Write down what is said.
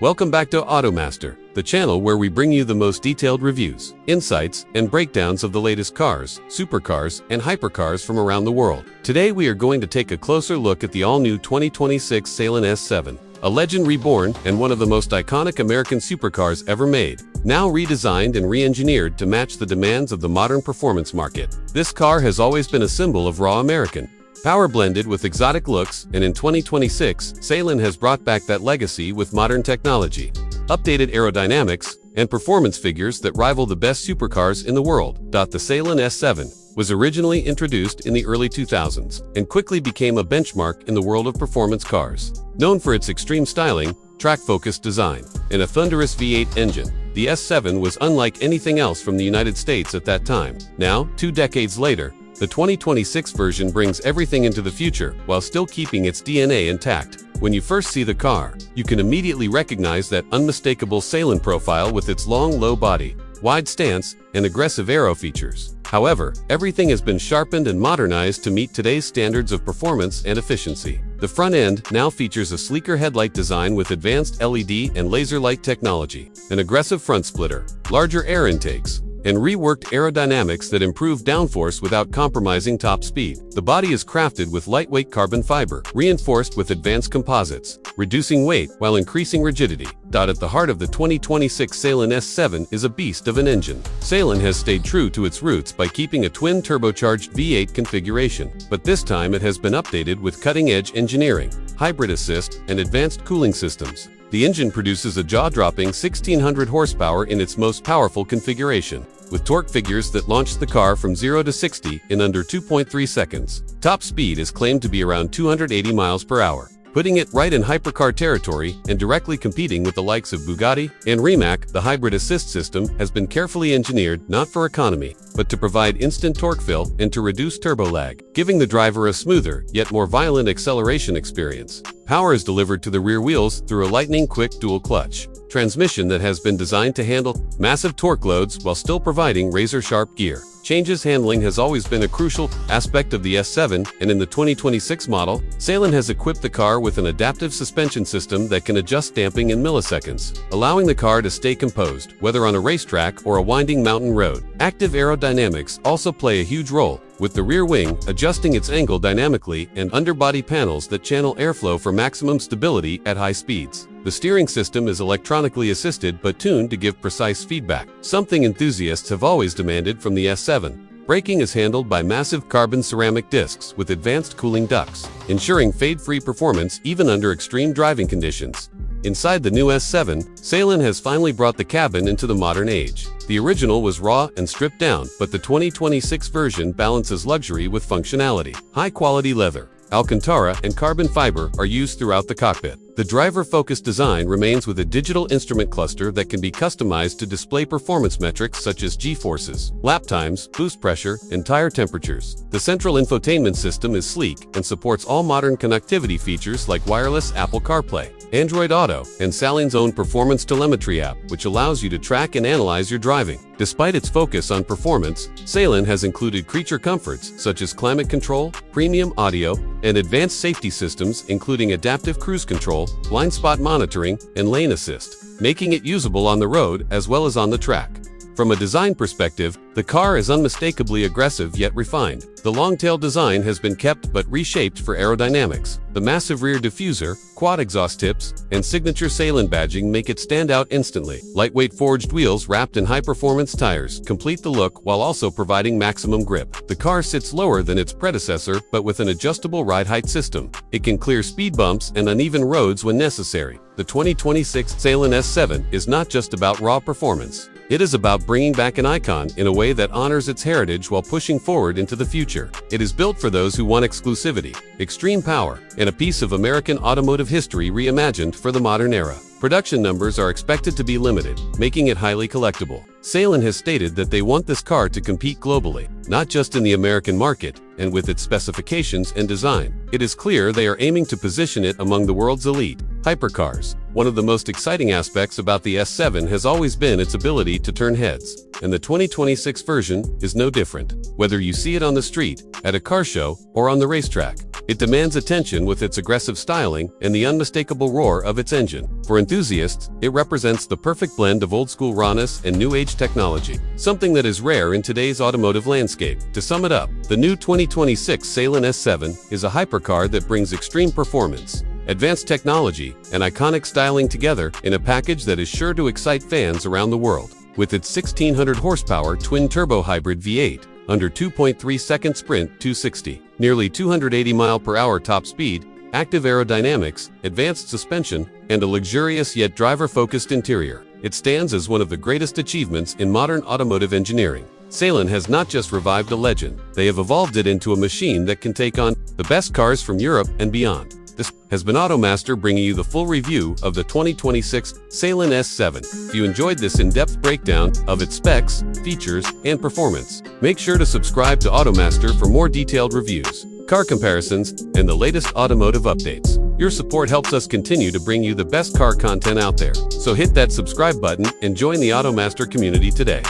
Welcome back to Automaster, the channel where we bring you the most detailed reviews, insights, and breakdowns of the latest cars, supercars, and hypercars from around the world. Today we are going to take a closer look at the all-new 2026 Saleen S7, a legend reborn and one of the most iconic American supercars ever made. Now redesigned and re-engineered to match the demands of the modern performance market. This car has always been a symbol of raw American power blended with exotic looks, and in 2026, Saleen has brought back that legacy with modern technology, updated aerodynamics, and performance figures that rival the best supercars in the world. The Saleen S7 was originally introduced in the early 2000s and quickly became a benchmark in the world of performance cars. Known for its extreme styling, track-focused design, and a thunderous V8 engine, the S7 was unlike anything else from the United States at that time. Now, 2 decades later, the 2026 version brings everything into the future while still keeping its DNA intact. When you first see the car, you can immediately recognize that unmistakable Saleen profile with its long, low body, wide stance, and aggressive aero features. However, everything has been sharpened and modernized to meet today's standards of performance and efficiency. The front end now features a sleeker headlight design with advanced LED and laser light technology, an aggressive front splitter, larger air intakes, and reworked aerodynamics that improve downforce without compromising top speed. The body is crafted with lightweight carbon fiber, reinforced with advanced composites, reducing weight while increasing rigidity. At the heart of the 2026 Saleen S7 is a beast of an engine. Saleen has stayed true to its roots by keeping a twin turbocharged V8 configuration, but this time it has been updated with cutting-edge engineering, hybrid assist, and advanced cooling systems. The engine produces a jaw-dropping 1600 horsepower in its most powerful configuration, with torque figures that launch the car from 0 to 60 in under 2.3 seconds. Top speed is claimed to be around 280 miles per hour, putting it right in hypercar territory and directly competing with the likes of Bugatti and Rimac. The hybrid assist system has been carefully engineered not for economy, but to provide instant torque fill and to reduce turbo lag, giving the driver a smoother yet more violent acceleration experience. Power is delivered to the rear wheels through a lightning-quick dual-clutch transmission that has been designed to handle massive torque loads while still providing razor-sharp gear. Changes handling has always been a crucial aspect of the S7, and in the 2026 model, Saleen has equipped the car with an adaptive suspension system that can adjust damping in milliseconds, allowing the car to stay composed, whether on a racetrack or a winding mountain road. Active aerodynamics also play a huge role, with the rear wing adjusting its angle dynamically and underbody panels that channel airflow for maximum stability at high speeds. The steering system is electronically assisted but tuned to give precise feedback, something enthusiasts have always demanded from the S7. Braking is handled by massive carbon ceramic discs with advanced cooling ducts, ensuring fade-free performance even under extreme driving conditions. Inside the new S7, Saleen has finally brought the cabin into the modern age. The original was raw and stripped down, but the 2026 version balances luxury with functionality. High-quality leather, Alcantara, and carbon fiber are used throughout the cockpit. The driver-focused design remains with a digital instrument cluster that can be customized to display performance metrics such as G-forces, lap times, boost pressure, and tire temperatures. The central infotainment system is sleek and supports all modern connectivity features like wireless Apple CarPlay, Android Auto, and Saleen's own performance telemetry app, which allows you to track and analyze your driving. Despite its focus on performance, Saleen has included creature comforts such as climate control, premium audio, and advanced safety systems including adaptive cruise control, blind spot monitoring, and lane assist, making it usable on the road as well as on the track. From a design perspective, the car is unmistakably aggressive yet refined. The long-tail design has been kept but reshaped for aerodynamics. The massive rear diffuser, quad exhaust tips, and signature Saleen badging make it stand out instantly. Lightweight forged wheels wrapped in high-performance tires complete the look while also providing maximum grip. The car sits lower than its predecessor but with an adjustable ride height system. It can clear speed bumps and uneven roads when necessary. The 2026 Saleen S7 is not just about raw performance. It is about bringing back an icon in a way that honors its heritage while pushing forward into the future. It is built for those who want exclusivity, extreme power, and a piece of American automotive history reimagined for the modern era. Production numbers are expected to be limited, making it highly collectible. Saleen has stated that they want this car to compete globally, not just in the American market, and with its specifications and design, it is clear they are aiming to position it among the world's elite. Hypercars. One of the most exciting aspects about the S7 has always been its ability to turn heads, and the 2026 version is no different. Whether you see it on the street, at a car show, or on the racetrack, it demands attention with its aggressive styling and the unmistakable roar of its engine. For enthusiasts, it represents the perfect blend of old-school rawness and new-age technology, something that is rare in today's automotive landscape. To sum it up, the new 2026 Saleen S7 is a hypercar that brings extreme performance, advanced technology, and iconic styling together in a package that is sure to excite fans around the world. With its 1600 horsepower twin-turbo hybrid V8, under 2.3-second sprint 260, nearly 280 mph top speed, active aerodynamics, advanced suspension, and a luxurious yet driver-focused interior, it stands as one of the greatest achievements in modern automotive engineering. Saleen has not just revived a legend, they have evolved it into a machine that can take on the best cars from Europe and beyond. This has been Automaster bringing you the full review of the 2026 Saleen S7. If you enjoyed this in-depth breakdown of its specs, features, and performance, make sure to subscribe to Automaster for more detailed reviews, car comparisons, and the latest automotive updates. Your support helps us continue to bring you the best car content out there. So hit that subscribe button and join the Automaster community today.